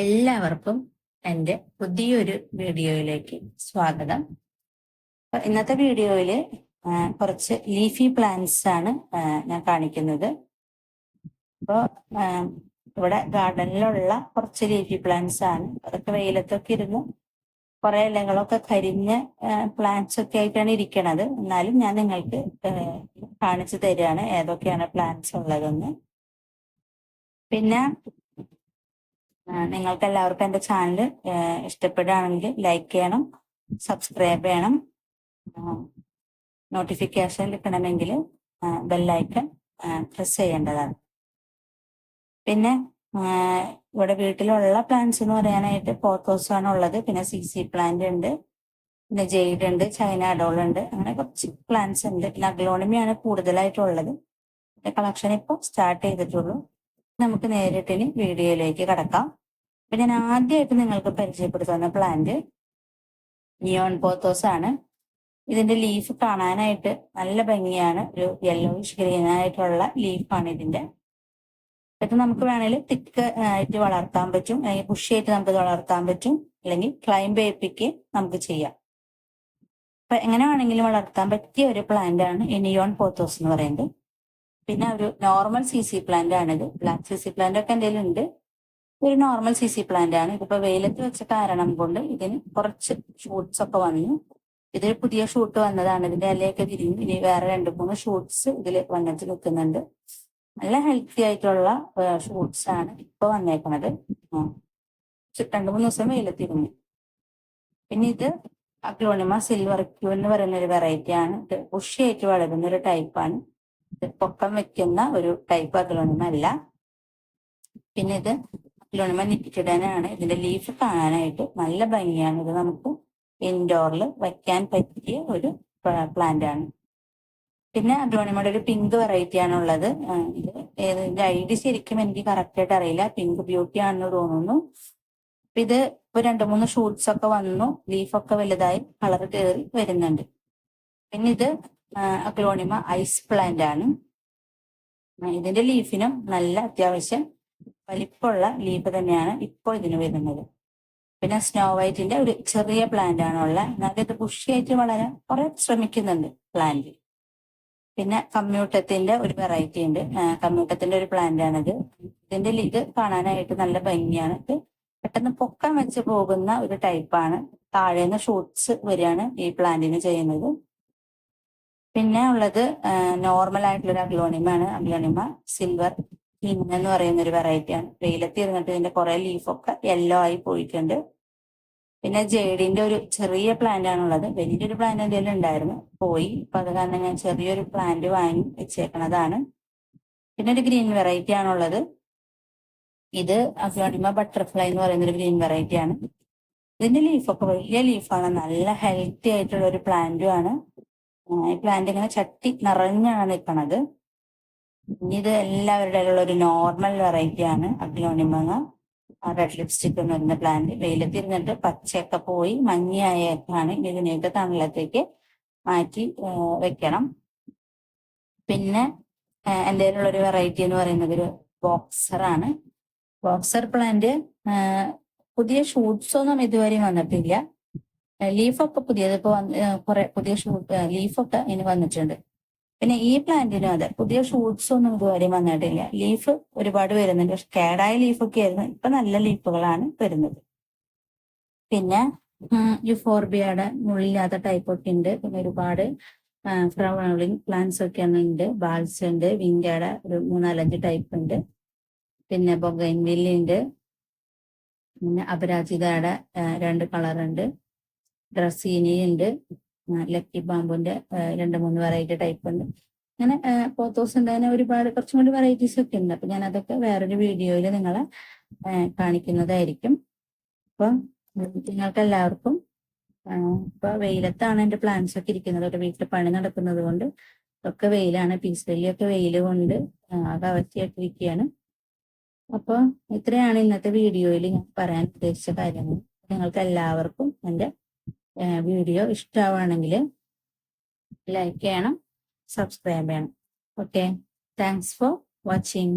എല്ലാവർക്കും എൻ്റെ പുതിയൊരു വീഡിയോയിലേക്ക് സ്വാഗതം. ഇന്നത്തെ വീഡിയോയിൽ കുറച്ച് ലീഫി പ്ലാന്റ്സ് ആണ് ഞാൻ കാണിക്കുന്നത്. അപ്പോൾ ഇവിടെ ഗാർഡനിലുള്ള കുറച്ച് ലീഫി പ്ലാന്റ്സ് ആണ്. അതൊക്കെ വെയിലത്തൊക്കെ ഇരുന്ന് കുറെ ഇലകളൊക്കെ കരിഞ്ഞ പ്ലാന്റ്സ് ഒക്കെ ആയിട്ടാണ് ഇരിക്കണത്. എന്നാലും ഞാൻ നിങ്ങൾക്ക് കാണിച്ചു തരികയാണ് ഏതൊക്കെയാണ് പ്ലാന്റ്സ് ഉള്ളതെന്ന്. പിന്നെ നിങ്ങൾക്ക് എല്ലാവർക്കും എൻ്റെ ചാനൽ ഇഷ്ടപ്പെടുകയാണെങ്കിൽ ലൈക്ക് ചെയ്യണം, സബ്സ്ക്രൈബ് ചെയ്യണം, നോട്ടിഫിക്കേഷൻ കിട്ടണമെങ്കിൽ ബെല്ലൈക്കൺ പ്രസ് ചെയ്യേണ്ടതാണ്. പിന്നെ ഇവിടെ വീട്ടിലുള്ള പ്ലാന്റ്സ് എന്ന് പറയാനായിട്ട് പോത്തോസ് ആണ് ഉള്ളത്. പിന്നെ CC പ്ലാന്റ് ഉണ്ട്, പിന്നെ ജെയ്ഡ് ഉണ്ട്, ചൈന അഡോൾ ഉണ്ട്, അങ്ങനെ കുറച്ച് പ്ലാന്റ്സ് ഉണ്ട്. പിന്നെ അഗ്ലോണിമയാണ് കൂടുതലായിട്ടുള്ളത്. കളക്ഷൻ ഇപ്പോൾ സ്റ്റാർട്ട് ചെയ്തിട്ടുള്ളൂ. നമുക്ക് നേരിട്ടിന് വീഡിയോയിലേക്ക് കടക്കാം. അപ്പൊ ഞാൻ ആദ്യമായിട്ട് നിങ്ങൾക്ക് പരിചയപ്പെടുത്തുന്ന പ്ലാന്റ് നിയോൺ പോത്തോസ് ആണ്. ഇതിന്റെ ലീഫ് കാണാനായിട്ട് നല്ല ഭംഗിയാണ്. ഒരു യെല്ലോയിഷ് ഗ്രീൻ ആയിട്ടുള്ള ലീഫാണ് ഇതിന്റെ. ഇത് നമുക്ക് വേണമെങ്കിൽ തിക്ക് ആയിട്ട് വളർത്താൻ പറ്റും, അല്ലെങ്കിൽ ബുഷിയായിട്ട് നമുക്ക് വളർത്താൻ പറ്റും, അല്ലെങ്കിൽ ക്ലൈംബ് ചെയ്യിപ്പിക്ക് നമുക്ക് ചെയ്യാം. അപ്പൊ എങ്ങനെ വേണമെങ്കിലും വളർത്താൻ പറ്റിയ ഒരു പ്ലാന്റ് ആണ് ഈ നിയോൺ പോത്തോസ് എന്ന് പറയുന്നത്. പിന്നെ ഒരു നോർമൽ CC പ്ലാന്റ് ആണിത്. ബ്ലാക്ക് CC പ്ലാന്റ് ഒക്കെ എന്തെങ്കിലും ഉണ്ട്. ഒരു നോർമൽ CC പ്ലാന്റ് ആണ്. ഇതിപ്പോ വെയിലത്ത് വെച്ച കാരണം കൊണ്ട് ഇതിന് കുറച്ച് ഷൂട്ട്സ് ഒക്കെ വന്നു. ഇതിൽ പുതിയ ഷൂട്ട് വന്നതാണ്. ഇതിന്റെ ഇലയൊക്കെ തിരിഞ്ഞു. ഇനി വേറെ 2-3 ഷൂട്ട്സ് ഇതിൽ വന്നിട്ട് നിൽക്കുന്നുണ്ട്. നല്ല ഹെൽത്തി ആയിട്ടുള്ള ഷൂട്ട്സ് ആണ് ഇപ്പൊ വന്നേക്കണത്. 2-3 ദിവസം വെയിലത്തിരുന്നു. പിന്നെ ഇത് അഗ്ലോണിമ സിൽവർ ക്യൂ എന്ന് പറയുന്ന ഒരു വെറൈറ്റി ആണ്. ഇത് ബുഷിയായിട്ട് വളരുന്ന ഒരു ടൈപ്പാണ്. ഇത് പൊക്കം വെക്കുന്ന ഒരു ടൈപ്പ് അഗ്ലോണിമ അല്ല. പിന്നെ ഇത് അഗ്ലോണിമ നിപ്പിറ്റിഡനാണ്. ഇതിന്റെ ലീഫ് കാണാനായിട്ട് നല്ല ഭംഗിയാണ്. ഇത് നമുക്ക് ഇൻഡോറിൽ വയ്ക്കാൻ പറ്റിയ ഒരു പ്ലാന്റ് ആണ്. പിന്നെ അഗ്ലോണിമയുടെ ഒരു പിങ്ക് വെറൈറ്റി ആണുള്ളത്. ഇതിന്റെ ഐഡി ശരിക്കും എനിക്ക് കറക്റ്റ് ആയിട്ട് അറിയില്ല. പിങ്ക് ബ്യൂട്ടി ആണെന്ന് തോന്നുന്നു. അപ്പൊ ഇത് ഇപ്പൊ 2-3 ഷൂട്ട്സ് ഒക്കെ വന്നു. ലീഫൊക്കെ വലുതായി കളർ കയറി വരുന്നുണ്ട്. പിന്നെ ഇത് അഗ്ലോണിമ ഐസ് പ്ലാന്റ് ആണ്. ഇതിന്റെ ലീഫിനും നല്ല അത്യാവശ്യം വലിപ്പമുള്ള ലീഫ് തന്നെയാണ് ഇപ്പോൾ ഇതിന് വരുന്നത്. പിന്നെ സ്നോ വൈറ്റിന്റെ ഒരു ചെറിയ പ്ലാന്റ് ആണുള്ള. എന്നാലും ഇത് ബുഷിയായിട്ട് വളരാൻ കുറെ ശ്രമിക്കുന്നുണ്ട് പ്ലാന്റ്. പിന്നെ കമ്മ്യൂട്ടത്തിന്റെ ഒരു വെറൈറ്റി ഉണ്ട്. കമ്മ്യൂട്ടത്തിന്റെ ഒരു പ്ലാന്റ് ആണിത്. ഇതിന്റെ ഇത് കാണാനായിട്ട് നല്ല ഭംഗിയാണ്. ഇത് പെട്ടെന്ന് പൊക്കം വെച്ച് പോകുന്ന ഒരു ടൈപ്പാണ്. താഴേന്ന് ഷൂട്ട്സ് വരികയാണ് ഈ പ്ലാന്റിന് ചെയ്യുന്നത്. പിന്നെ ഉള്ളത് നോർമൽ ആയിട്ടുള്ള ഒരു അഗ്ലോണിമയാണ്. അഗ്ലോണിമ സിൽവർ കിങ് എന്ന് പറയുന്ന ഒരു വെറൈറ്റിയാണ്. വെയിലത്ത് ഇരുന്നിട്ട് ഇതിന്റെ കുറെ ലീഫൊക്കെ യെല്ലോ ആയി പോയിട്ടുണ്ട്. പിന്നെ ജെയ്ഡിന്റെ ഒരു ചെറിയ പ്ലാന്റ് ആണുള്ളത്. വലിയൊരു പ്ലാന്റ് എന്തെങ്കിലും ഉണ്ടായിരുന്നു, പോയി. അപ്പൊ അത് കാരണം ഞാൻ ചെറിയൊരു പ്ലാന്റ് വാങ്ങി വെച്ചേക്കണതാണ്. പിന്നെ ഒരു ഗ്രീൻ വെറൈറ്റി ആണുള്ളത്. ഇത് അഗ്ലോണിമ ബട്ടർഫ്ലൈ എന്ന് പറയുന്ന ഒരു ഗ്രീൻ വെറൈറ്റി ആണ്. ഇതിന്റെ ലീഫൊക്കെ വലിയ ലീഫാണ്. നല്ല ഹെൽത്തി ആയിട്ടുള്ള ഒരു പ്ലാന്റും ആണ്. ഈ പ്ലാന്റ് ഇങ്ങനെ ചട്ടി നിറഞ്ഞാണ് നിൽക്കണത്. ഇനി ഇത് എല്ലാവരുടെ ഉള്ള ഒരു നോർമൽ വെറൈറ്റി ആണ് അഗ്ലോണിമ റെഡ് ലിപ്സ്റ്റിക് എന്ന് പറയുന്ന പ്ലാന്റ്. വെയിലത്തിരുന്നിട്ട് പച്ചയൊക്കെ പോയി മഞ്ഞയായേക്കാണ്. ഇതിനെയൊക്കെ തണലത്തേക്ക് മാറ്റി വെക്കണം. പിന്നെ എൻ്റെ ഒരു വെറൈറ്റി എന്ന് പറയുന്നത് ഒരു ബോക്സർ ആണ്. ബോക്സർ പ്ലാന്റ് പുതിയ ഷൂട്ട്സ് ഒന്നും ഇതുവരെയും വന്നിട്ടില്ല. ലീഫൊക്കെ പുതിയത് ഇപ്പൊ കുറെ പുതിയ ഷൂട്ട് ലീഫൊക്കെ ഇനി വന്നിട്ടുണ്ട്. പിന്നെ ഈ പ്ലാന്റിനും അതെ, പുതിയ ഷൂട്ട്സ് ഒന്നും ഇതുവരെയും വന്നിട്ടില്ല. ലീഫ് ഒരുപാട് വരുന്നുണ്ട്. പക്ഷെ കേടായ ലീഫൊക്കെ ആയിരുന്നു. ഇപ്പൊ നല്ല ലീഫുകളാണ് വരുന്നത്. പിന്നെ യുഫോർബിയയുടെ മുള്ളില്ലാത്ത ടൈപ്പ് ഒക്കെ ഉണ്ട്. പിന്നെ ഒരുപാട് ഫ്ലവറിംഗ് പ്ലാന്റ്സ് ഒക്കെ ഉണ്ട്. ബാൽസ് ഉണ്ട്. വിങ്കയുടെ ഒരു 3-4-5 ടൈപ്പ് ഉണ്ട്. പിന്നെ ബൊഗൈൻവില്ല ഉണ്ട്. പിന്നെ അപരാജിതയുടെ 2 കളർ ഉണ്ട്. ഡ്രസീനി ഉണ്ട്. ലക്കി ബാമ്പുന്റെ 2-3 വെറൈറ്റി ടൈപ്പ് ഉണ്ട്. അങ്ങനെ പോത്തോസ് ഉണ്ടാകുന്ന ഒരുപാട് കുറച്ചും കൂടി വെറൈറ്റീസ് ഒക്കെ ഉണ്ട്. അപ്പൊ ഞാൻ അതൊക്കെ വേറൊരു വീഡിയോയിൽ നിങ്ങളെ കാണിക്കുന്നതായിരിക്കും. അപ്പൊ നിങ്ങൾക്ക് എല്ലാവർക്കും ഇപ്പൊ വെയിലത്താണ് എന്റെ പ്ലാന്റ്സ് ഒക്കെ ഇരിക്കുന്നത്. ഒരു വീട്ടിൽ പണി നടക്കുന്നത് കൊണ്ട് ഒക്കെ വെയിലാണ്. പീസ് വെല്ലിയൊക്കെ വെയിൽ കൊണ്ട് ആകെ അവസ്ഥയായിട്ടിരിക്കുകയാണ്. അപ്പൊ ഇത്രയാണ് ഇന്നത്തെ വീഡിയോയിൽ ഞാൻ പറയാൻ ഉദ്ദേശിച്ച കാര്യങ്ങൾ. നിങ്ങൾക്ക് എല്ലാവർക്കും എൻ്റെ വീഡിയോ ഇഷ്ടമാണെങ്കിൽ ലൈക്ക് ചെയ്യണം, സബ്സ്ക്രൈബ് ചെയ്യണം. Okay, thanks for watching.